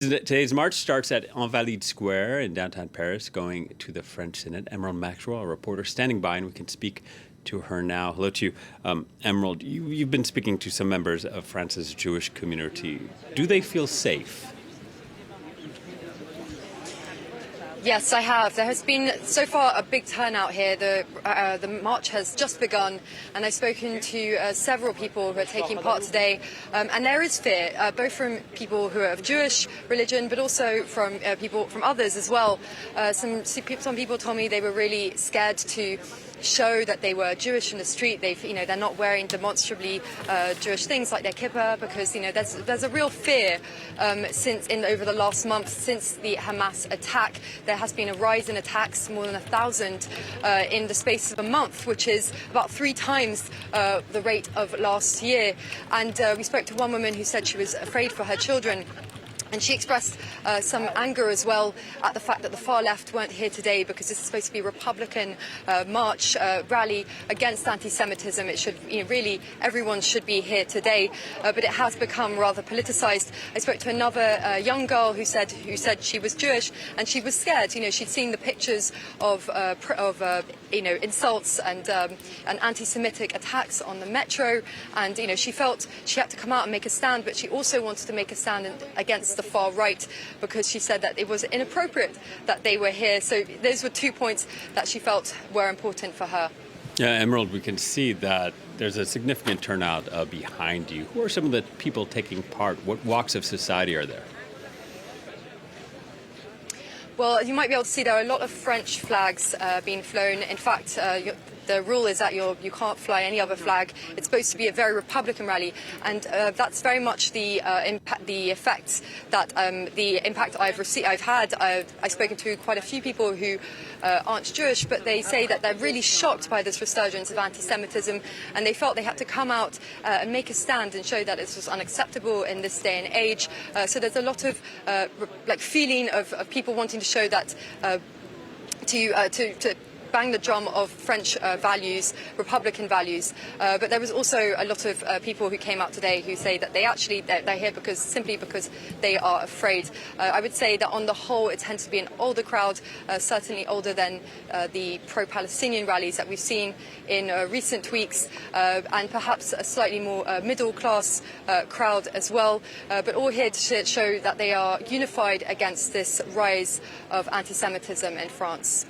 Today's march starts at Invalides Square in downtown Paris, going to the French Senate. Emerald Maxwell, a reporter, standing by, and we can speak to her now. Hello to you. Emerald, you've been speaking to some members of France's Jewish community. Do they feel safe? Yes, I have. There has been so far a big turnout here. The march has just begun, and I've spoken to several people who are taking part today, and there is fear, both from people who are of Jewish religion, but also from people from others as well. Some people told me they were really scared to show that they were Jewish in the street. They're not wearing demonstrably Jewish things like their kippah, because there's a real fear over the last month since the Hamas attack. There has been a rise in attacks, more than 1,000 in the space of a month, which is about 3 times the rate of last year. And we spoke to one woman who said she was afraid for her children. And she expressed some anger as well at the fact that the far left weren't here today, because this is supposed to be a Republican march rally against anti-Semitism. It should, really, everyone should be here today, but it has become rather politicized. I spoke to another young girl who said she was Jewish, and she was scared. She'd seen the pictures of insults and anti-Semitic attacks on the metro, and she felt she had to come out and make a stand, but she also wanted to make a stand against the far right, because she said that it was inappropriate that they were here. So those were 2 points that she felt were important for her. Yeah, Emerald, we can see that there's a significant turnout behind you. Who are some of the people taking part? What walks of society are there? Well, you might be able to see there are a lot of French flags being flown. In fact, the rule is that you can't fly any other flag. It's supposed to be a very Republican rally, and that's very much the impact I've had. I've spoken to quite a few people who aren't Jewish, but they say that they're really shocked by this resurgence of anti-Semitism, and they felt they had to come out and make a stand and show that this was unacceptable in this day and age. So there's a lot of feeling of people wanting to show that to bang the drum of French values, Republican values. But there was also a lot of people who came out today who say that they're here simply because they are afraid. I would say that on the whole it tends to be an older crowd, certainly older than the pro-Palestinian rallies that we've seen in recent weeks, and perhaps a slightly more middle-class crowd as well, but all here to show that they are unified against this rise of anti-Semitism in France.